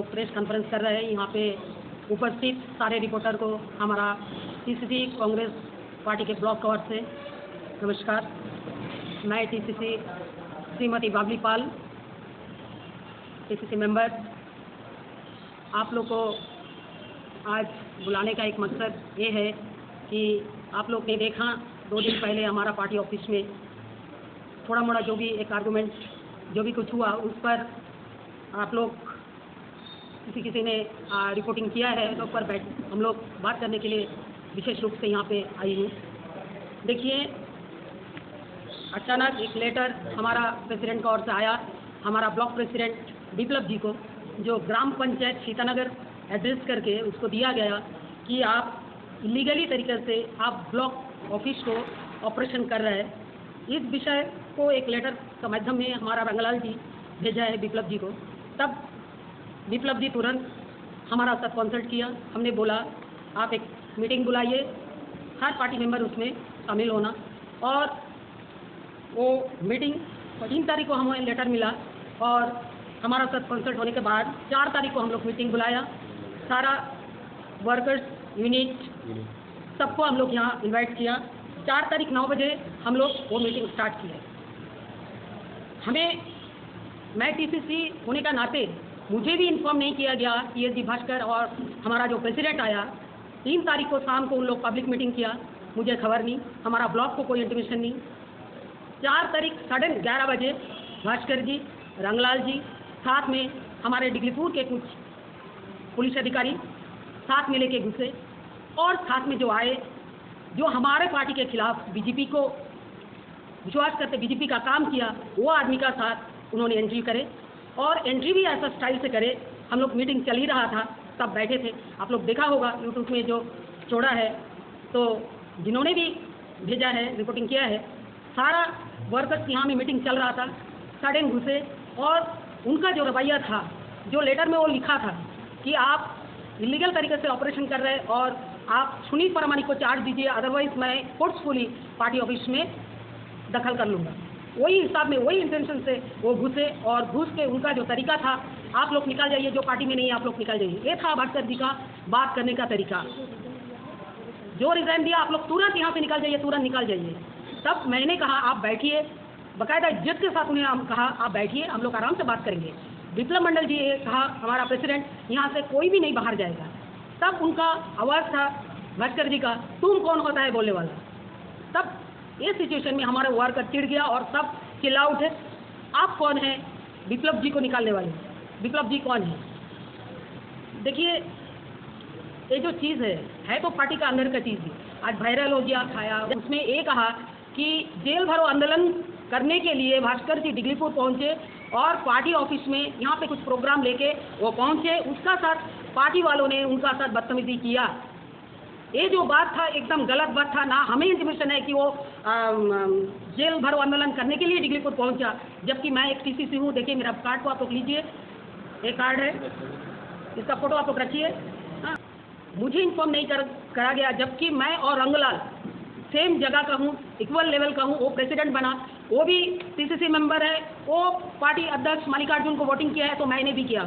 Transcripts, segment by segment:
Press conference कर रहे हैं, यहाँ पे उपस्थित सारे रिपोर्टर को हमारा टीसीसी कांग्रेस पार्टी के ब्लॉक कवर से नमस्कार। मैं टीसीसी श्रीमती बाबली पाल, टीसीसी मेंबर। आप लोग को आज बुलाने का एक मकसद ये है कि आप लोग ने देखा 2 दिन पहले हमारा पार्टी ऑफिस में थोड़ा मोड़ा जो भी एक आर्गूमेंट जो भी कुछ हुआ उस पर आप लोग किसी ने रिपोर्टिंग किया है, तो पर हम लोग बात करने के लिए विशेष रूप से यहाँ पे आई हूँ। देखिए, अचानक एक लेटर हमारा प्रेसिडेंट की ओर से आया, हमारा ब्लॉक प्रेसिडेंट विप्लव जी को, जो ग्राम पंचायत सीतानगर एड्रेस करके उसको दिया गया कि आप इलीगली तरीके से आप ब्लॉक ऑफिस को ऑपरेशन कर रहे हैं। इस विषय को एक लेटर के माध्यम में हमारा रंगलाल जी भेजा है विप्लव जी को। तब विप्लव जी तुरंत हमारा साथ कंसल्ट किया। हमने बोला आप एक मीटिंग बुलाइए, हर पार्टी मेंबर उसमें शामिल होना, और वो मीटिंग 3 तारीख को हमें लेटर मिला और हमारा साथ कंसल्ट होने के बाद 4 तारीख को हम लोग मीटिंग बुलाया। सारा वर्कर्स यूनिट सबको हम लोग यहाँ इनवाइट किया। 4 तारीख 9 बजे हम लोग वो मीटिंग स्टार्ट किया। मैं टीसीसी होने का नाते मुझे भी इन्फॉर्म नहीं किया गया कि ये भास्कर और हमारा जो प्रेसिडेंट आया 3 तारीख को शाम को उन लोग पब्लिक मीटिंग किया, मुझे खबर नहीं, हमारा ब्लॉक को कोई इंटीमेशन नहीं। 4 तारीख साढ़े 11 बजे भास्कर जी, रंगलाल जी, साथ में हमारे डिगलीपुर के कुछ पुलिस अधिकारी साथ में लेके घुसे, और साथ में जो आए, जो हमारे पार्टी के खिलाफ बीजेपी को विश्वास करते बीजेपी का काम किया, वो आदमी का साथ उन्होंने एंट्री करे, और एंट्री भी ऐसा स्टाइल से करे। हम लोग मीटिंग चल ही रहा था, सब बैठे थे। आप लोग देखा होगा यूट्यूब में जो छोड़ा है, तो जिन्होंने भी भेजा है, रिपोर्टिंग किया है, सारा वर्कर्स यहाँ में मीटिंग चल रहा था, सडन घुसे, और उनका जो रवैया था, जो लेटर में वो लिखा था कि आप इलीगल तरीके से ऑपरेशन कर रहे हैं और आप सुनील परमाणिक को चार्ज दीजिए, अदरवाइज मैं फोर्सफुली पार्टी ऑफिस में दखल कर लूँगा। वही हिसाब में, वही इंटेंशन से वो घुसे, और घुस के उनका जो तरीका था, आप लोग निकल जाइए, जो पार्टी में नहीं है आप लोग निकल जाइए, ये था भास्कर जी का बात करने का तरीका। जो रिजाइन दिया, आप लोग तुरंत यहाँ से निकल जाइए, तुरंत निकल जाइए। तब मैंने कहा आप बैठिए, बाकायदा इज्जत के साथ उन्हें हम कहा आप बैठिए, हम लोग आराम से बात करेंगे। विप्लव मंडल जी ने कहा हमारा प्रेसिडेंट, यहाँ से कोई भी नहीं बाहर जाएगा। तब उनका आवाज़ था भास्कर जी का, तुम कौन होता है बोलने वाला। तब इस सिचुएशन में हमारे वर्कर चिढ़ गया और सब चिल्ला उठे, आप कौन हैं विप्लव जी को निकालने वाले, विप्लव जी कौन है। देखिए, ये जो चीज़ है तो पार्टी का अंदर का चीज़ है। आज वायरल हो गया, खाया, उसमें ये कहा कि जेल भरो आंदोलन करने के लिए भास्कर जी डिगलीपुर पहुंचे और पार्टी ऑफिस में यहाँ पे कुछ प्रोग्राम लेके वो पहुंचे, उसका साथ पार्टी वालों ने उनका साथ बदतमीजी किया। ये जो बात था एकदम गलत बात था। ना हमें इंटीमेशन है कि वो जेल भरो आंदोलन करने के लिए डिगलीपुर पहुंचा, जबकि मैं एक टीसीसी हूँ। देखिए मेरा कार्ड को आप लोग लीजिए, ये कार्ड है, इसका फोटो आप लोग रखिए। हाँ, मुझे इन्फॉर्म नहीं करा गया, जबकि मैं और रंगलाल सेम जगह का हूँ, इक्वल लेवल का हूँ। वो प्रेसिडेंट बना, वो भी टीसीसी मेंबर है, वो पार्टी अध्यक्ष मल्लिकार्जुन को वोटिंग किया है, तो मैंने भी किया।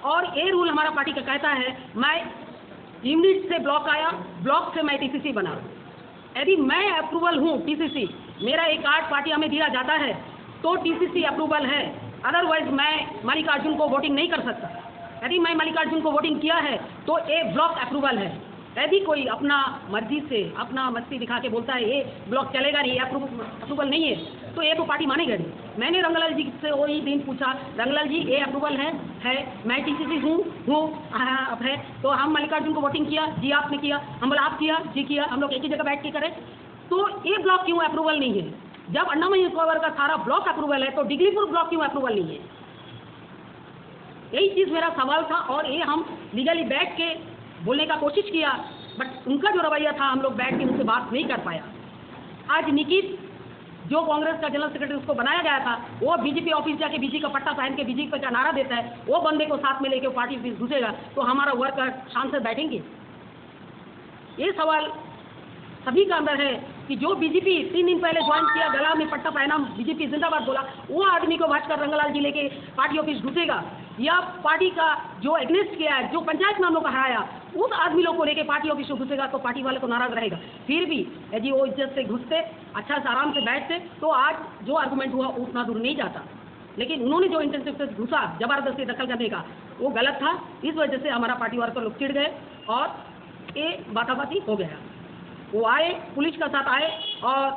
और ये रूल हमारा पार्टी का कहता है, मैं यूनिट से ब्लॉक आया, ब्लॉक से मैं टीसीसी बना। यदि मैं अप्रूवल हूँ टीसीसी, मेरा एक कार्ड पार्टी हमें दिया जाता है तो टीसीसी अप्रूवल है, अदरवाइज मैं मल्लिकार्जुन को वोटिंग नहीं कर सकता। यदि मैं मल्लिकार्जुन को वोटिंग किया है तो ये ब्लॉक अप्रूवल है। यदि कोई अपना मर्जी से अपना मस्ती दिखा के बोलता है ये ब्लॉक चलेगा नहीं, अप्रूवल नहीं है, तो ये तो पार्टी मानेगा नहीं। मैंने रंगलाल जी से वही दिन पूछा, रंगलाल जी ये अप्रूवल है, मैं टीसीसी हूँ अब है, तो हम मल्लिकार्जुन को वोटिंग किया, जी आपने किया, हम बोला आप किया, जी किया, हम लोग एक ही जगह बैठ के करें, तो ये ब्लॉक क्यों अप्रूवल नहीं है। जब अन्नामयी कवर का सारा ब्लॉक अप्रूवल है तो डिगलीपुर ब्लॉक क्यों अप्रूवल नहीं है। यही चीज़ मेरा सवाल था, और ये हम लीगली बैठ के बोलने का कोशिश किया, बट उनका जो रवैया था, हम लोग बैठ के उनसे बात नहीं कर पाया। आज निकित जो कांग्रेस का जनरल सेक्रेटरी उसको बनाया गया था, वो बीजेपी ऑफिस जाके बीजेपी का पट्टा पहन के बीजेपी का नारा देता है, वो बंदे को साथ में लेके पार्टी ऑफिस घुसेगा, तो हमारा वर्कर शान से बैठेंगे। ये सवाल सभी का अंदर है कि जो बीजेपी 3 दिन पहले ज्वाइन किया, गला में पट्टा पहना, बीजेपी जिंदाबाद बोला, वो आदमी को भाजकर रंगलाल जी लेके पार्टी ऑफिस घुसेगा। या पार्टी का जो एग्नेस्ट किया है, जो पंचायत में हम लोग को हराया, उस आदमी लोग को लेके पार्टी ऑफिस में घुसेगा तो पार्टी वाले को नाराज रहेगा। फिर भी यदि वो इज्जत से घुसते, अच्छा से आराम से बैठते, तो आज जो आर्गूमेंट हुआ उतना दूर नहीं जाता। लेकिन उन्होंने जो इंटेंसिव से घुसा जबरदस्ती दखल करने का, वो गलत था। इस वजह से हमारा पार्टी वर्कर लोग चिढ़ गए और ये बाताबाती हो गया। वो आए, पुलिस का साथ आए और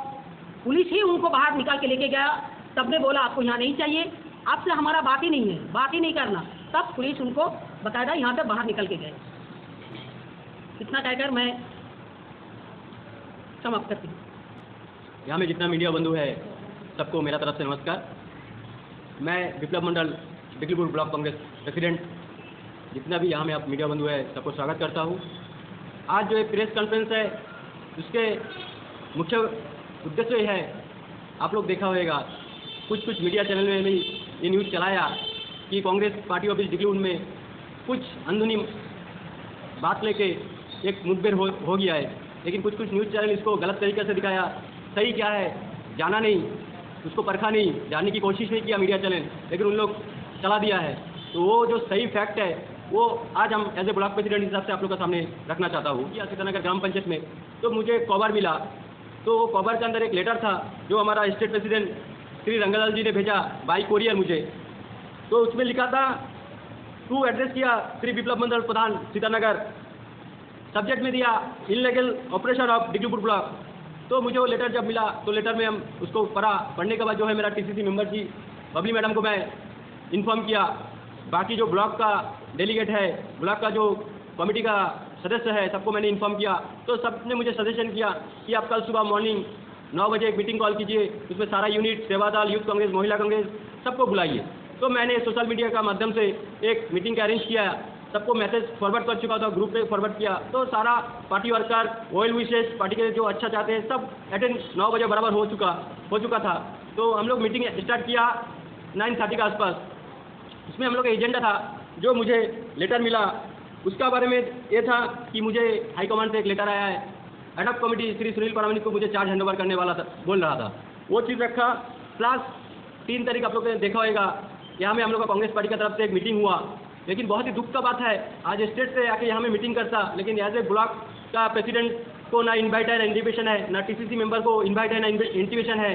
पुलिस ही उनको बाहर निकाल के लेके गया। सबने बोला आपको यहाँ नहीं चाहिए, आपसे हमारा बात ही नहीं है, बात ही नहीं करना। तब पुलिस उनको बकायदा यहाँ से बाहर निकल के गए। इतना कहकर मैं समाप्त करती हूँ। यहाँ में जितना मीडिया बंधु है सबको मेरा तरफ से नमस्कार। मैं विप्लव मंडल डिगलीपुर ब्लॉक कांग्रेस प्रेसिडेंट, जितना भी यहाँ में आप मीडिया बंधु है सबको स्वागत करता हूँ। आज जो एक प्रेस कॉन्फ्रेंस है उसके मुख्य उद्देश्य ये है, आप लोग देखा होगा कुछ मीडिया चैनल में भी ये न्यूज़ चलाया कि कांग्रेस पार्टी ऑफिस डिगलीपुर में कुछ अंदरूनी बात लेके एक मुठभेड़ हो गया है। लेकिन कुछ न्यूज़ चैनल इसको गलत तरीके से दिखाया। सही क्या है जाना नहीं, उसको परखा नहीं, जानने की कोशिश नहीं किया मीडिया चैनल, लेकिन उन लोग चला दिया है। तो वो जो सही फैक्ट है वो आज हम एज ए ब्लॉक प्रेसिडेंट हिसाब से आप लोग के सामने रखना चाहता हूँ। कि सीतानगर ग्राम पंचायत में तो मुझे कवर मिला, तो कवर के अंदर एक लेटर था जो हमारा स्टेट प्रेसिडेंट श्री रंगालाल जी ने भेजा बाई कोरियर मुझे। तो उसमें लिखा था टू एड्रेस किया श्री विप्लव मंडल प्रधान सीतानगर, सब्जेक्ट में दिया illegal operation of Diglipur block. तो मुझे वो लेटर जब मिला तो लेटर में हम उसको पढ़ने के बाद जो है मेरा टीसीसी मेंबर जी बबली मैडम को मैं इन्फॉर्म किया। बाकी जो ब्लॉक का डेलीगेट है, ब्लॉक का जो कमेटी का सदस्य है, सबको मैंने इन्फॉर्म किया। तो सबने मुझे सजेशन किया कि आप कल सुबह मॉर्निंग 9 बजे एक मीटिंग कॉल कीजिए, उसमें सारा यूनिट, सेवादल, यूथ कांग्रेस, महिला कांग्रेस सबको बुलाइए। तो मैंने सोशल मीडिया का माध्यम से एक मीटिंग का अरेंज किया, सबको मैसेज फॉरवर्ड कर चुका था, ग्रुप पे फॉरवर्ड किया। तो सारा पार्टी वर्कर, वेल विशेष, पार्टी के जो अच्छा चाहते हैं सब अटेंड 9 बजे बराबर हो चुका था। तो हम लोग मीटिंग स्टार्ट किया 9:30 के आसपास। उसमें हम लोग का एजेंडा था, जो मुझे लेटर मिला उसका बारे में ये था कि मुझे हाईकमांड से एक लेटर आया है, head of committee Shri Sunil प्रामाणिक को मुझे चार्ज हैंडओवर करने वाला था, बोल रहा था। वो चीज़ रखा। प्लस 3 तारीख आप लोग ने देखा होगा, यहाँ में हम लोग का कांग्रेस पार्टी की तरफ से एक मीटिंग हुआ। लेकिन बहुत ही दुख का बात है, आज स्टेट से आके यहाँ में मीटिंग करता, लेकिन एज ए ब्लॉक का प्रेसिडेंट को ना इन्वाइट है, ना इन्विटेशन है, ना टीसीसी मेंबर को इन्वाइट है, ना इन्विटेशन है।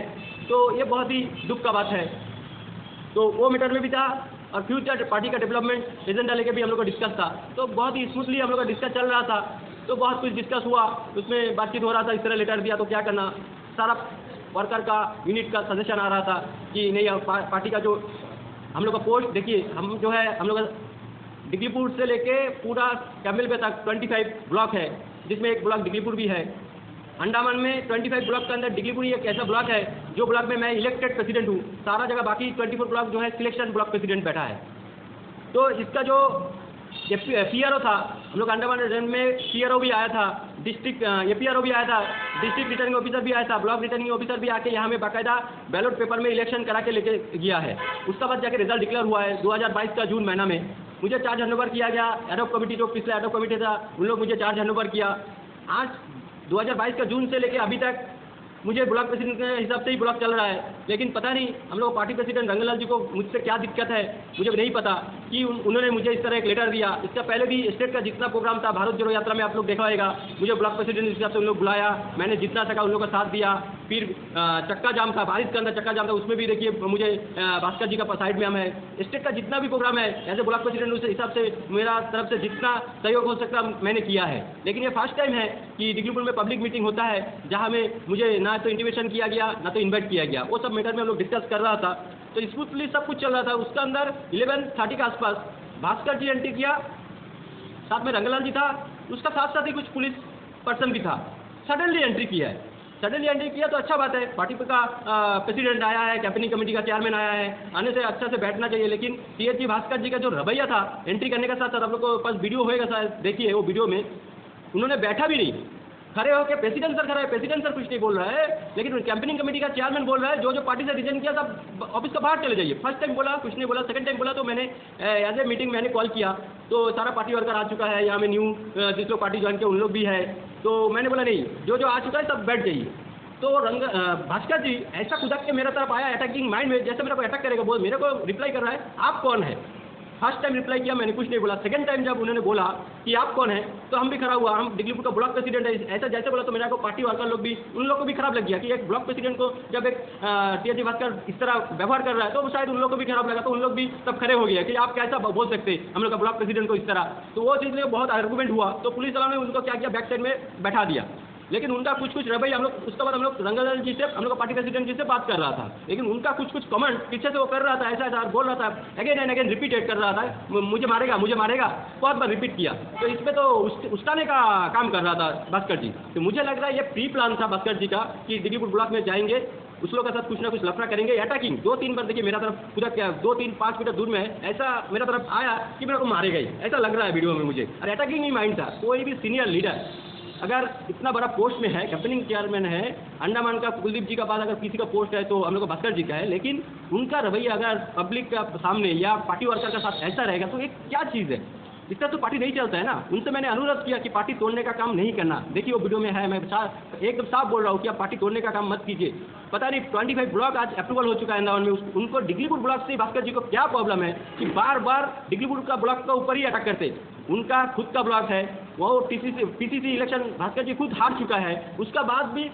तो ये बहुत ही दुख का बात है। तो वो मीटर में भी था और फ्यूचर पार्टी का डेवलपमेंट एजेंडा लेके भी हम लोग का डिस्कस था। तो बहुत ही स्मूथली हम लोग का डिस्कस चल रहा था। तो बहुत कुछ डिस्कस हुआ, उसमें बातचीत हो रहा था, इस तरह लेटर दिया तो क्या करना। सारा वर्कर का यूनिट का सजेशन आ रहा था कि नहीं, पार्टी का जो हम लोग का पोस्ट देखिए, हम जो है हम लोग का डिगलीपुर से लेके पूरा कैमल पे तक 25 ब्लॉक है, जिसमें एक ब्लॉक डिगलीपुर भी है। अंडमान में 25 ब्लॉक के अंदर डिगलीपुर एक ऐसा ब्लॉक है जो ब्लॉक में मैं इलेक्टेड प्रेसिडेंट हूँ। सारा जगह बाकी 24 ब्लॉक जो है सिलेक्शन ब्लॉक प्रेसिडेंट बैठा है। तो इसका जो PRO था, हम लोग अंडमान रीजन में PRO भी आया था, डिस्ट्रिक्ट APRO भी आया था, डिस्ट्रिक्ट रिटर्निंग ऑफिसर भी आया था, ब्लॉक रिटर्निंग ऑफिसर भी आके यहाँ में बाकायदा बैलेट पेपर में इलेक्शन करा के लेके गया है। उसका बाद जाके रिजल्ट डिक्लेयर हुआ है 2022 का जून महीना में। मुझे चार्ज हैंडओवर किया गया। एड ऑफ कमेटी जो पिछला एड ऑफ कमेटी था उन लोग मुझे चार्ज हैंडओवर किया। आज 2022 का जून से लेके अभी तक मुझे ब्लॉक प्रेसिडेंट के हिसाब से ही ब्लॉक चल रहा है। लेकिन पता नहीं हम लोग पार्टी प्रेसिडेंट रंगलाल जी को मुझसे क्या दिक्कत है, मुझे नहीं पता कि उन्होंने मुझे इस तरह एक लेटर दिया। इसका पहले भी स्टेट का जितना प्रोग्राम था भारत जोड़ो यात्रा में आप लोग देखा होगा, मुझे ब्लॉक प्रेसिडेंट हिसाब से उन लोग बुलाया, मैंने जितना सका उन लोगों का साथ दिया। फिर चक्का जाम था, बारिश के अंदर चक्का जाम था, उसमें भी देखिए मुझे भास्कर जी का साइड में हम है। स्टेट का जितना भी प्रोग्राम है एज ए ब्लॉक प्रेसिडेंट उस हिसाब से मेरा तरफ से जितना सहयोग हो सकता मैंने किया है। लेकिन ये फर्स्ट टाइम है कि डिगलीपुर में पब्लिक मीटिंग होता है जहाँ में मुझे ना तो इंटीमेशन किया गया ना तो इन्वाइट किया गया। वो सब मैटर में हम लोग डिस्कस कर रहा था, तो स्मूथली सब कुछ चल रहा था। उसका अंदर 11:30 के आसपास भास्कर जी एंट्री किया, साथ में रंगलाल जी था, उसका साथ साथ ही कुछ पुलिस पर्सन भी था। सडनली एंट्री किया है, सडनली एंट्री किया तो अच्छा बात है, पार्टी का प्रेसिडेंट आया है, कैंपेनिंग कमेटी का चेयरमैन आया है, आने से अच्छा से बैठना चाहिए। लेकिन TH भास्कर जी का जो रवैया था एंट्री करने के साथ साथ, आप लोग को पास वीडियो होएगा शायद, देखिए वो वीडियो में उन्होंने बैठा भी नहीं, खड़े होकर प्रेसिडेंट सर खड़ा है, प्रेसिडेंट सर कुछ नहीं बोल रहा है, लेकिन कैंपेनिंग कमेटी का चेयरमैन बोल रहा है जो पार्टी से रिजाइन किया सब ऑफिस का बाहर चले जाइए। फर्स्ट टाइम बोला, कुछ नहीं बोला। सेकंड टाइम बोला तो मैंने एज ए मीटिंग मैंने कॉल किया, तो सारा पार्टी वर्कर आ चुका है यहाँ में, न्यू जिस लोग पार्टी ज्वाइन किया उन लोग भी है। तो मैंने बोला नहीं, जो आ चुका है सब बैठ जाइए। तो भास्कर जी ऐसा खुदा के मेरे तरफ आया अटैकिंग माइंड में, जैसे मेरे को अटैक करेगा, बोल मेरे को रिप्लाई कर रहा है आप कौन है। फर्स्ट टाइम रिप्लाई किया, मैंने कुछ नहीं बोला। सेकंड टाइम जब उन्होंने बोला कि आप कौन है, तो हम भी खड़ा हुआ, हम डिग्लीपुर का ब्लॉक प्रेसिडेंट है, ऐसा जैसे बोला तो मेरा को पार्टी वर्कर लोग भी, उन लोग को भी खराब लग गया कि एक ब्लॉक प्रेसिडेंट को जब एक टीएसजी भास्कर इस तरह व्यवहार कर रहा है तो शायद उन लोग को भी खराब लगा, तो उन लोग भी तब खड़े हो गए कि आप कैसा बोल सकते हम लोग का ब्लॉक प्रेसिडेंट को इस तरह। तो वो चीज़ में बहुत आर्गूमेंट हुआ, तो पुलिस वालों ने उनको क्या किया, बैक साइड में बैठा दिया। लेकिन उनका कुछ रवैया, हम लोग उसके बाद हम लोग रंगलाल जी से, हम लोग पार्टी प्रेसिडेंट जी से बात कर रहा था, लेकिन उनका कुछ कमेंट पीछे से वो कर रहा था, ऐसा बोल रहा था, अगेन एंड अगेन रिपीटेड कर रहा था, मुझे मारेगा बहुत बार रिपीट किया। तो इसमें तो उस्ताने का काम कर रहा था भास्कर जी। तो मुझे लग रहा है ये प्री प्लान था भास्कर जी का कि डिग्लीपुर ब्लॉक में जाएंगे, उस लोग के साथ कुछ ना कुछ लफड़ा करेंगे, अटैकिंग 2-3 बार। देखिए मेरा तरफ पूरा क्या 2-3-5 मीटर दूर में ऐसा मेरा तरफ आया कि मेरे को मारेगा ही, ऐसा लग रहा है वीडियो में मुझे। और अटैकिंग ही माइंड था। कोई भी सीनियर लीडर अगर इतना बड़ा पोस्ट में है, कैंपेनिंग चेयरमैन है, अंडमान का कुलदीप जी का बाद अगर किसी का पोस्ट है तो हम लोग का भास्कर जी का है, लेकिन उनका रवैया अगर पब्लिक का सामने या पार्टी वर्कर का साथ ऐसा रहेगा तो ये क्या चीज़ है? इससे तो पार्टी नहीं चलता है ना। उनसे मैंने अनुरोध किया कि पार्टी तोड़ने का काम नहीं करना। देखिए वो वीडियो में है, मैं एकदम साफ बोल रहा हूँ कि आप पार्टी तोड़ने का काम मत कीजिए। पता नहीं 25 ब्लॉक आज अप्रूवल हो चुका है अंडमान में, उनको डिग्लीपुर ब्लॉक से भास्कर जी को क्या प्रॉब्लम है कि बार बार डिग्लीपुर का ब्लॉक का ऊपर ही अटैक करते। उनका खुद का ब्लॉक है, वो टीसीसी इलेक्शन भास्कर जी खुद हार चुका है, उसका बाद भी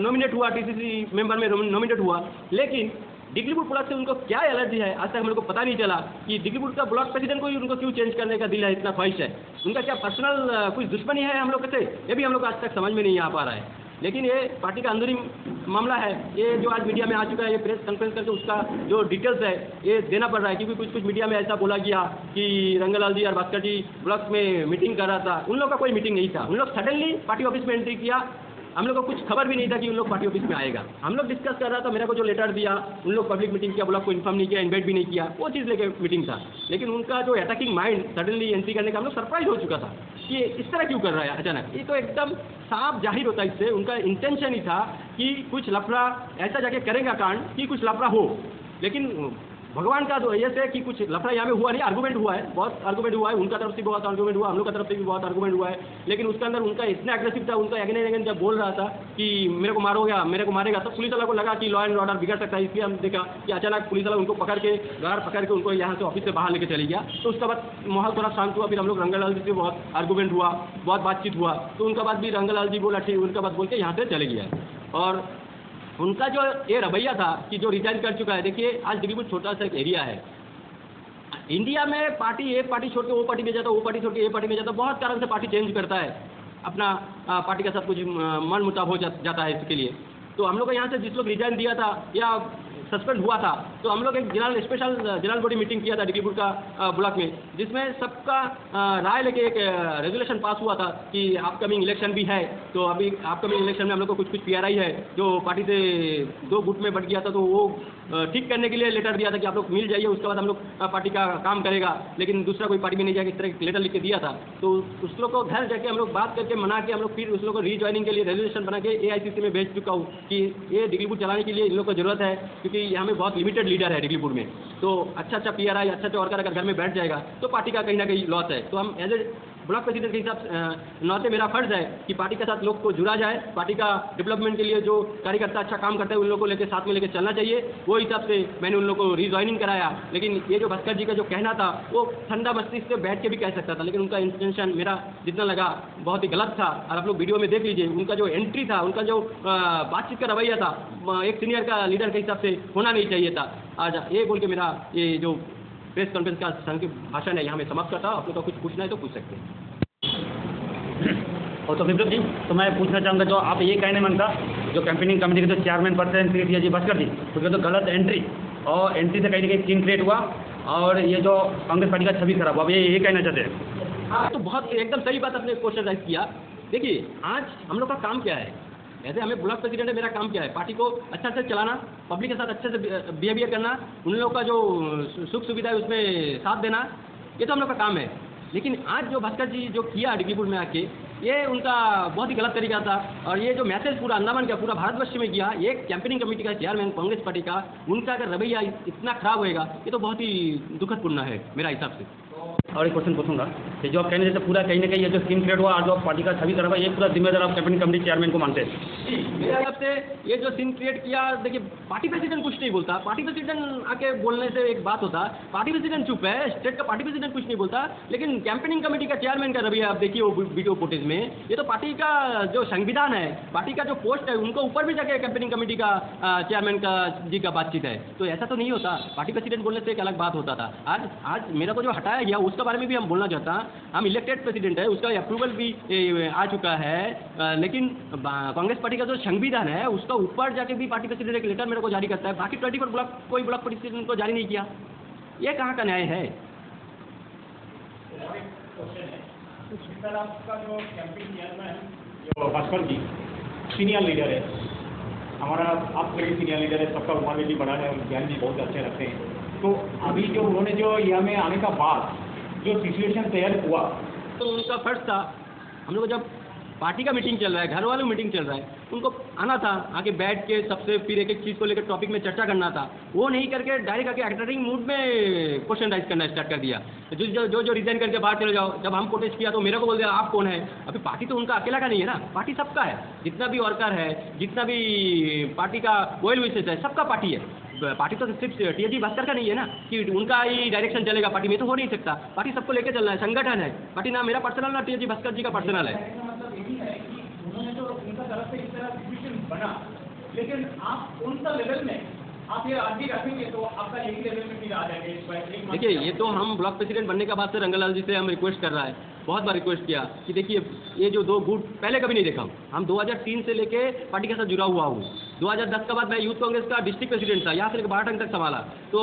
नॉमिनेट हुआ, टीसीसी मेंबर में नॉमिनेट हुआ, लेकिन डिग्लीपुर ब्लॉक से उनको क्या एलर्जी है आज तक हम लोग को पता नहीं चला कि डिग्लीपुर का ब्लॉक प्रेसिडेंट को ही उनको क्यों चेंज करने का दिल है, इतना ख्वाहिश है। उनका क्या पर्सनल कुछ दुश्मनी है हम लोग से, ये भी हम लोग आज तक समझ में नहीं आ पा रहा है। लेकिन ये पार्टी का अंदरूनी मामला है, ये जो आज मीडिया में आ चुका है, ये प्रेस कॉन्फ्रेंस करके उसका जो डिटेल्स है ये देना पड़ रहा है, क्योंकि कुछ मीडिया में ऐसा बोला गया कि रंगलाल जी और भास्कर जी ब्लॉक में मीटिंग कर रहा था। उन लोग का कोई मीटिंग नहीं था, उन लोग सडनली पार्टी ऑफिस में एंट्री किया, हम लोग को कुछ खबर भी नहीं था कि उन लोग पार्टी ऑफिस में आएगा। हम लोग डिस्कस कर रहा था, मेरे को जो लेटर दिया उन लोग पब्लिक मीटिंग किया, ब्लॉक को इन्फॉर्म नहीं किया, इन्वाइट भी नहीं किया, वो चीज़ लेके मीटिंग था। लेकिन उनका जो अटैकिंग माइंड सडनली एंट्री करने का हम लोग सरप्राइज हो चुका था कि इस तरह क्यों कर रहा है अचानक। ये तो एकदम साफ जाहिर होता है इससे, उनका इंटेंशन ही था कि कुछ लफड़ा ऐसा जाके करेगा कांड कि कुछ लफड़ा हो। लेकिन भगवान का तो ऐसे है कि कुछ लफड़ा यहाँ में हुआ नहीं, आर्गूमेंट हुआ है, बहुत आर्गूमेंट हुआ है, उनका तरफ से बहुत आर्गूमेंट हुआ, हम लोग का तरफ से भी बहुत आर्गूमेंट हुआ है। लेकिन उसके अंदर उनका इतना एग्रेसिव था, उनका अगेन अगेन जब बोल रहा था कि मेरे को मारेगा, तो पुलिस वाला को लगा कि लॉ एंड ऑर्डर बिगड़ सकता है, इसलिए हम देखा कि अचानक पुलिस वाला उनको पकड़ के उनको यहाँ से ऑफिस से बाहर लेके चली गया। तो उसके बाद माहौल थोड़ा शांत हुआ, फिर हम लोग रंगलाल जी से बहुत आर्गूमेंट हुआ, बहुत बातचीत हुआ, तो उनका बाद भी रंगलाल जी बोला ठीक, उनका बात बोल के यहाँ से चले गया। और उनका जो ये रवैया था कि जो रिजाइन कर चुका है, देखिए आज डिग्लीपुर छोटा सा एक एरिया है, इंडिया में पार्टी एक पार्टी छोड़ के वो पार्टी में जाता, वो पार्टी छोड़ के ये पार्टी में जाता, बहुत कारण से पार्टी चेंज करता है, अपना पार्टी के साथ कुछ मन मुताब हो जाता है इसके लिए। तो हम लोग को यहाँ से जिस लोग रिजाइन दिया था या सस्पेंड हुआ था, तो हम लोग एक स्पेशल जनरल बॉडी मीटिंग किया था डिग्लीपुर का ब्लॉक में, जिसमें सबका राय लेके एक रेजोल्यूशन पास हुआ था कि अपकमिंग इलेक्शन भी है। तो अभी अपकमिंग इलेक्शन में हम लोग को कुछ पीआरआई है जो पार्टी से 2 गुट में बट गया था, तो वो ठीक करने के लिए लेटर दिया था कि आप लोग मिल जाइए, उसके बाद हम लोग पार्टी का काम करेगा। लेकिन दूसरा कोई पार्टी में नहीं जाके इस तरह लेटर लिख के दिया था। तो उस लोग को घर जाके हम लोग बात करके मना के हम लोग फिर उस लोग को रीज्वाइनिंग के लिए रेजोल्यूशन बना के एआईसीसी में भेज चुका हूँ कि ये डिग्लीपुर चलाने के लिए इन लोग को जरूरत है, क्योंकि यहाँ में बहुत लिमिटेड लीडर है डिग्लीपुर में। तो अच्छा पीआरआई, अच्छा वर्कर अगर घर में बैठ जाएगा तो पार्टी का कहीं ना कहीं लॉस है। तो हम एज ए ब्लॉक प्रेसिडेंट के हिसाब नाते मेरा फर्ज है कि पार्टी के साथ लोग को जुड़ा जाए, पार्टी का डेवलपमेंट के लिए जो कार्यकर्ता अच्छा काम करते हैं उन लोगों को लेकर साथ में लेकर चलना चाहिए। वो हिसाब से मैंने उन लोगों को रीज्वाइनिंग कराया। लेकिन ये जो भास्कर जी का जो कहना था वो ठंडा मस्तिष्क से बैठ के भी कह सकता था, लेकिन उनका इंटेंशन मेरा जितना लगा बहुत ही गलत था। और आप लोग वीडियो में देख लीजिए, उनका जो एंट्री था, उनका जो बातचीत का रवैया था, एक सीनियर का लीडर के हिसाब से होना नहीं चाहिए था। आज ये बोल के मेरा ये जो प्रेस कॉन्फ्रेंस का संक्षिप्त भाषण है यहाँ में समाप्त करता हूँ। आप लोग का कुछ पूछना है तो पूछ सकते हैं। और तो विप्लव जी, तो मैं पूछना चाहूँगा, जो आप ये कहने मन था जो कैंपेनिंग कमेटी के जो चेयरमैन पर्सन क्रिएट जी भास्कर जी, उसका तो गलत एंट्री और एंट्री से कहीं ना कहीं सीन क्रिएट हुआ और ये जो कांग्रेस पार्टी का छवि खराब हुआ, ये कहना चाहते हैं? हाँ, तो बहुत एकदम सही बात आपने क्वेश्चन राइज किया। देखिए आज हम लोग का काम क्या है, ऐसे हमें ब्लॉक प्रेसिडेंट है, मेरा काम क्या है, पार्टी को अच्छा से चलाना, पब्लिक के साथ अच्छे से बिहेवियर करना, उन लोगों का जो सुख सुविधा है उसमें साथ देना, ये तो हम लोग का काम है। लेकिन आज जो भास्कर जी जो किया डिग्लीपुर में आके, ये उनका बहुत ही गलत तरीका था। और ये जो मैसेज पूरा अंडमान का, पूरा भारतवर्ष में किया, ये कैंपेनिंग कमेटी का चेयरमैन कांग्रेस पार्टी का, उनका अगर रवैया इतना खराब होएगा, ये तो बहुत ही दुखदपूर्ण है मेरा हिसाब से। और एक क्वेश्चन पूछूंगा कि जो आप कहने जैसे पूरा कहीं ना कहीं ये जो स्कीम क्रिएट हुआ और जो पार्टी का छवि खराब है, ये पूरा जिम्मेदार आप कैंपेनिंग कमेटी चेयरमैन को मानते हैं? मेरे हिसाब से ये जो सीन क्रिएट किया, देखिए पार्टी प्रेसिडेंट कुछ नहीं बोलता, पार्टी प्रेसिडेंट आके बोलने से एक बात होता, पार्टी प्रेसिडेंट चुप है, स्टेट का पार्टी प्रेसिडेंट कुछ नहीं बोलता, लेकिन कैंपेनिंग कमेटी का चेयरमैन का रवैया आप देखिए वो वीडियो फुटेज में, ये तो पार्टी का जो संविधान है, पार्टी का जो पोस्ट है, उनको ऊपर भी जाके कैंपेनिंग कमेटी का चेयरमैन का जी का बातचीत है। तो ऐसा तो नहीं होता, पार्टी प्रेसिडेंट बोलने से एक अलग बात होता था। आज मेरा को जो हटाया गया उसके बारे में भी हम बोलना चाहता, हम इलेक्टेड प्रेसिडेंट है, उसका अप्रूवल भी आ चुका है, लेकिन कांग्रेस पार्टी का जो संविधान है उसका ऊपर जाके भी पार्टी प्रेसिडेंट एक लेटर मेरे को जारी करता है, बाकी 24 ब्लॉक कोई ब्लॉक प्रेसिडेंट को जारी नहीं किया। ये कहाँ का न्याय है? सर आपका जो कैंपेन चेयरमैन जो भास्कर जी सीनियर लीडर है, हमारा आपके भी सीनियर लीडर है, सबका उम्र भी बड़ा है और ज्ञान भी बहुत अच्छे रखते हैं। तो अभी जो उन्होंने जो यहाँ में आने का बाद जो सिचुएशन तैयार हुआ, तो उनका फर्ज था, हम लोग जब पार्टी का मीटिंग चल रहा है, घर वालों मीटिंग चल रहा है, उनको आना था, आके बैठ के सबसे फिर एक एक चीज़ को लेकर टॉपिक में चर्चा करना था। वो नहीं करके डायरेक्ट आके अटैकिंग मूड में क्वेश्चन राइज करना स्टार्ट कर दिया। जो रिजाइन करके बाहर चले जाओ, जब हम प्रोटेस्ट किया तो मेरे को बोल दिया आप कौन है? अभी पार्टी तो उनका अकेला का नहीं है ना, पार्टी सबका है, जितना भी वर्कर है, जितना भी पार्टी का वेल विशेष है, सबका पार्टी है। पार्टी तो सिर्फ टीएजी भास्कर का नहीं है ना कि उनका ही डायरेक्शन चलेगा पार्टी में, तो हो नहीं सकता। पार्टी सबको लेके चलना है, संगठन है, पार्टी ना मेरा पर्सनल ना टीएजी भास्कर जी का पर्सनल है। मतलब यही है कि उन्होंने जो उनका तरफ से इस तरह सिचुएशन बना, लेकिन आप कौन सा लेवल में आप ये आज भी रखेंगे तो आपका यही लेवल में फिर आ जाएंगे। देखिए ये तो हम ब्लॉक प्रेसिडेंट बनने के बाद से रंगलाल जी से हम रिक्वेस्ट कर रहा है, बहुत बार रिक्वेस्ट किया कि देखिए ये जो दो गुट पहले कभी नहीं देखा, हम 2003 से लेके पार्टी के साथ जुड़ा हुआ हूँ। 2010 के बाद मैं यूथ कांग्रेस का डिस्ट्रिक्ट प्रेसिडेंट था, यहाँ से लेकर बाराटंग तक संभाला, तो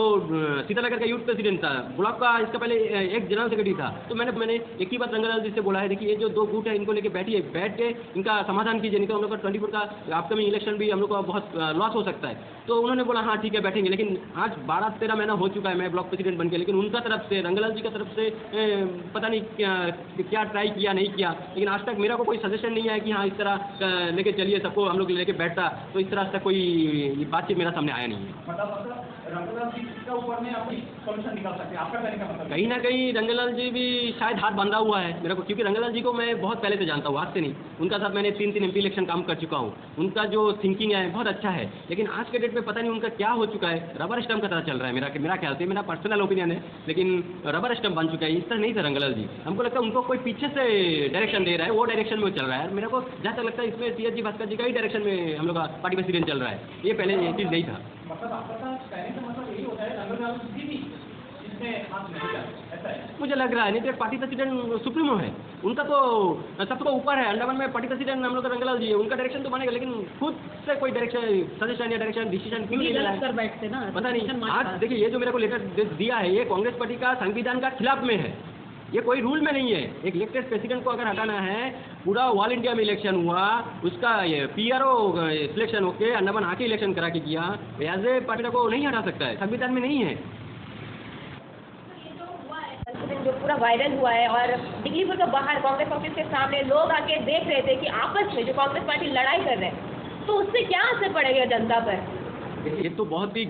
सीतानगर का यूथ प्रेसिडेंट था, ब्लॉक का इसका पहले एक जनरल सेक्रेटरी था। तो मैंने एक ही बात रंगलाल जी से बोला है, देखिए ये जो दो गुट है इनको लेके बैठिए, बैठ के इनका समाधान कीजिए, नहीं तो हम लोग का 24 का अपकमिंग इलेक्शन भी हम लोग का बहुत लॉस हो सकता है। तो उन्होंने बोला हाँ ठीक है बैठेंगे, लेकिन आज 12-13 महीना हो चुका है मैं ब्लॉक प्रेसिडेंट बन के, लेकिन उनका तरफ से रंगलाल जी का तरफ से पता नहीं क्या ट्राई किया नहीं किया, लेकिन आज तक मेरा को कोई सजेशन नहीं है कि हाँ इस तरह लेके चलिए सबको हम लोग लेके बैठता, तो इस तरह से कोई बातचीत मेरा सामने आया नहीं है। मतलब रंगलाल जी के ऊपर में अपनी सॉल्यूशन निकाल सकते हैं, आपका कहने का मतलब कहीं ना कहीं रंगलाल जी भी शायद हाथ बांधा हुआ है मेरे को, क्योंकि रंगलाल जी को मैं बहुत पहले से जानता हूँ, आज से नहीं। उनका साथ मैंने 3 MP इलेक्शन काम कर चुका हूँ, उनका जो थिंकिंग है बहुत अच्छा है, लेकिन आज के डेट में पता नहीं उनका क्या हो चुका है, रबर स्टम्प का तरह चल रहा है मेरा ख्याल से, मेरा पर्सनल ओपिनियन है, लेकिन रबर स्टम्प बन चुका है। इस तरह नहीं था रंगलाल जी, हमको लगता है उनको कोई पीछे से डायरेक्शन दे रहा है, वो डायरेक्शन में चल रहा है। मेरे को जहाँ तक लगता है इसमें टीएजी भास्कर जी का ही डायरेक्शन में हम लोग का पार्टी प्रेसिडेंट चल रहा है, ये पहले ये चीज़ नहीं था। मतलब आपका कहने का मतलब यही होता है रंगलाल जी भी इसमें हाथ नहीं डालते, ऐसा है? मुझे लग रहा है, नहीं तो पार्टी प्रेसिडेंट सुप्रीमो है, उनका तो सबको ऊपर है, अंडमान में पार्टी प्रेसिडेंट हम लोग का रंगलाल जी है, उनका डायरेक्शन तो बनेगा, लेकिन खुद से कोई डायरेक्शन सजेशन या डायरेक्शन डिसीजन क्यों नहीं ले रहा है बैठते ना, पता नहीं। आज देखिए ये जो मेरे को लेटर दिया है, ये कांग्रेस पार्टी का संविधान का खिलाफ में है, ये कोई रूल में नहीं है। एक इलेक्टेड प्रेसिडेंट को अगर हटाना है, पूरा ऑल इंडिया में इलेक्शन हुआ, उसका PRO सिलेक्शन होके अंडमान आके इलेक्शन करा के किया, एज ए पार्टी को नहीं हटा सकता है, संविधान में नहीं है। जो पूरा वायरल हुआ है और दिल्लीपुर के बाहर कांग्रेस ऑफिस के सामने लोग आके देख रहे थे कि आपस में जो कांग्रेस पार्टी लड़ाई कर रहे हैं, तो उससे क्या असर पड़ेगा जनता पर? ये तो बहुत ही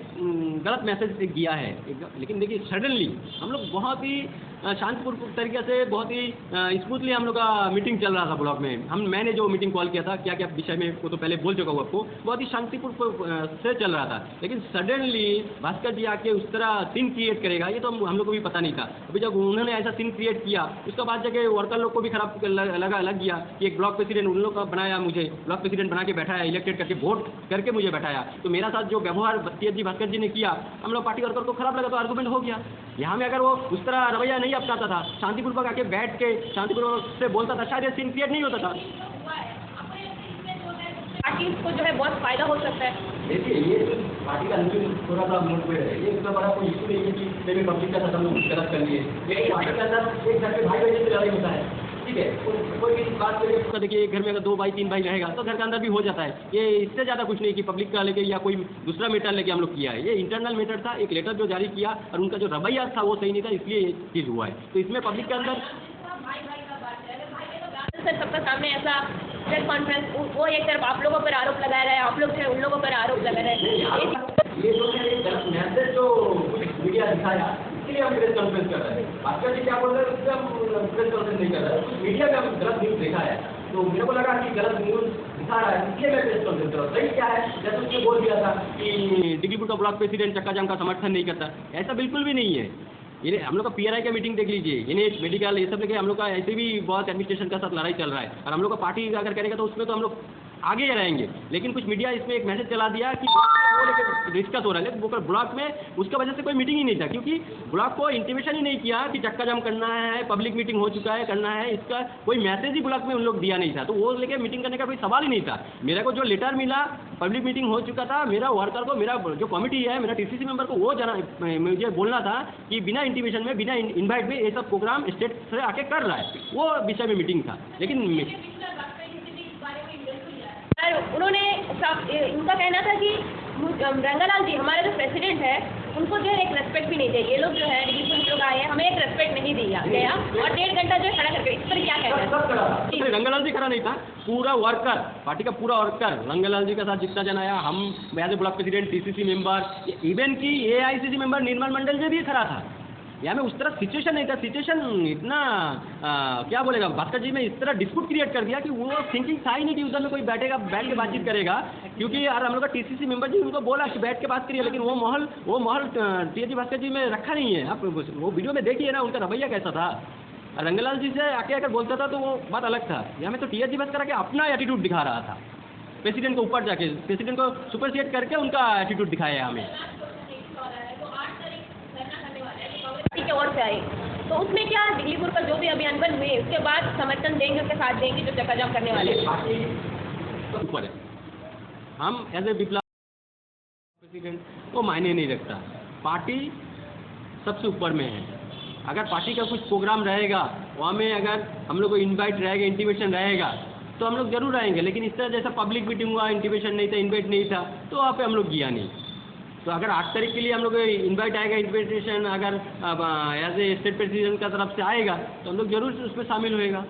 गलत मैसेज दिया है, लेकिन देखिए सडनली हम लोग बहुत ही शांतिपूर्ण तरीके से, बहुत ही स्मूथली हम लोग का मीटिंग चल रहा था ब्लॉक में। मैंने जो मीटिंग कॉल किया था क्या क्या विषय में वो तो पहले बोल चुका हूँ आपको, बहुत ही शांतिपूर्ण से चल रहा था, लेकिन सडनली भास्कर जी आके उस तरह सीन क्रिएट करेगा ये तो हम लोग को भी पता नहीं था। अभी जब उन्होंने ऐसा सीन क्रिएट किया उसके बाद जाके वर्कर लोग को भी खराब लग गया कि एक ब्लॉक प्रेसिडेंट उन लोग का बनाया, मुझे ब्लॉक प्रेसिडेंट बना के बैठाया, इलेक्टेड करके वोट करके मुझे बैठाया, तो मेरा साथ जो व्यवहार टीएजी भास्कर जी ने किया हम लोग पार्टी वर्कर को खराब लगा, तो आर्गूमेंट हो गया। यहाँ में अगर वो उस तरह रवैया नहीं अपनाता था, शांतिपूर्वक आके बैठ के शांतिपूर्वक से बोलता था, शायद ये सीन क्रिएट नहीं होता था। पार्टी को जो है बहुत फायदा हो सकता है। देखिए ये पार्टी का थोड़ा सा मूड पे है, ये इतना बड़ा कोई इशू नहीं है कि मेरे पब्लिक का साथ हम लोग गलत कर लिए, लेकिन पार्टी के अंदर एक घर के भाई बहन से लड़ाई होता है, ठीक है, कोई भी बात करिए। देखिए घर में अगर 2 भाई 3 भाई रहेगा तो घर के अंदर भी हो जाता है, ये इससे ज़्यादा कुछ नहीं कि पब्लिक का लेके या कोई दूसरा मैटर लेके हम लोग किया है, ये इंटरनल मैटर था, एक लेटर जो जारी किया और उनका जो रवैया था वो सही नहीं था, इसलिए ये चीज़ हुआ है। तो इसमें पब्लिक के अंदर सबका सामने ऐसा प्रेस कॉन्फ्रेंस, वो एक तरफ आप लोगों पर आरोप लगा रहा है, आप लोग जो है उन लोगों पर आरोप लगा रहे हैं। ये जो है गलत मैसेज जो मीडिया दिखाया इसलिए हम प्रेस कॉन्फ्रेंस कर रहे हैं। भास्कर जी क्या बोल रहे हैं उससे हम प्रेस कॉन्फ्रेंस नहीं कर रहे हैं, मीडिया में हम गलत न्यूज़ देखा है, तो मेरे को लगा कि गलत न्यूज़ दिखा रहा है, इसलिए मैं प्रेस कॉन्फ्रेंस कर रहा हूँ। सही क्या है, जैसे उसने बोल दिया था कि डिगलीपुर का ब्लॉक प्रेसिडेंट चक्का जाम का समर्थन नहीं करता, ऐसा बिल्कुल भी नहीं है। ये हम लोग का PRI का मीटिंग देख लीजिए, NH मेडिकल ये सब लेके हम लोग का ऐसे भी बहुत एडमिनिस्ट्रेशन का साथ लड़ाई चल रहा है, और हम लोग का पार्टी अगर करेगा तो उसमें तो हम लोग आगे रहेंगे। लेकिन कुछ मीडिया इसमें एक मैसेज चला दिया कि वो लेके डिस्कस हो रहा है, लेकिन वो ब्लॉक में उसका वजह से कोई मीटिंग ही नहीं था, क्योंकि ब्लॉक को इंटीमेशन ही नहीं किया कि चक्का जाम करना है, पब्लिक मीटिंग हो चुका है, करना है, इसका कोई मैसेज ही ब्लॉक में उन लोग दिया नहीं था। तो वो लेके मीटिंग करने का कोई सवाल ही नहीं था। मेरे को जो लेटर मिला, पब्लिक मीटिंग हो चुका था, मेरा वर्कर को, मेरा जो कमिटी है, मेरा TCC मेंबर को वो मुझे बोलना था कि बिना इंटीमेशन में, बिना इन्वाइट में ये सब प्रोग्राम स्टेट से आके कर रहा है, वो विषय में मीटिंग था। लेकिन सर उन्होंने उनका कहना था कि रंगालाल जी हमारे जो प्रेसिडेंट है उनको जो है एक रेस्पेक्ट भी नहीं दी। ये लोग जो है डिग्लीपुर लोग आए हैं, हमें एक रेस्पेक्ट नहीं दिया गया और 1.5 घंटा जो है खड़ा करके, इस पर क्या कहते हैं? रंगालाल जी खड़ा नहीं था, पूरा वर्कर, पार्टी का पूरा वर्कर रंगालाल जी के साथ जितना जन आया, हम as a block president, TCC member, even की AICC मेंबर निर्मल मंडल जी भी खड़ा था। यहाँ में उस तरह सिचुएशन नहीं था, सिचुएशन इतना क्या बोलेगा, भास्कर जी में इस तरह डिस्प्यूट क्रिएट कर दिया कि वो थिंकिंग था ही नहीं कि उधर में कोई बैठ के बातचीत करेगा, क्योंकि यार हम लोग का TCC मेंबर जी उनको बोला कि बैठ के बात करिए, लेकिन वो माहौल TSG भास्कर जी में रखा नहीं है। आप वो वीडियो में देखिए ना, उनका रवैया कैसा था। रंगलाल जी से आके अगर बोलता था तो वो बात अलग था। यहाँ में तो TSG भास्कर आके अपना एटीट्यूड दिखा रहा था, प्रेसिडेंट को ऊपर जाके, प्रेसिडेंट को सुपरसीड करके उनका एटीट्यूड दिखाया हमें। की ओर से आई, तो उसमें क्या डिग्लीपुर का जो भी अभियान बन हुए उसके बाद समर्थन देंगे, उसके साथ देंगे जो चक्का जाम करने वाले ऊपर है। हम एज ए विप्लव प्रेसिडेंट वो मायने नहीं रखता, पार्टी सबसे ऊपर में है। अगर पार्टी का कुछ प्रोग्राम रहेगा, वहाँ में अगर हम लोग को इनवाइट रहेगा, इंटीमेशन रहेगा, तो हम लोग जरूर आएंगे। लेकिन इस तरह जैसा पब्लिक मीटिंग हुआ, इंटीमेशन नहीं था, इन्वाइट नहीं था, तो वहाँ पे हम लोग गया नहीं। तो अगर 8 तारीख के लिए हम लोग इनवाइट आएगा, इन्विटेशन अगर एज ए स्टेट प्रेसिडेंट का तरफ से आएगा, तो हम लोग जरूर उसमें शामिल होएगा।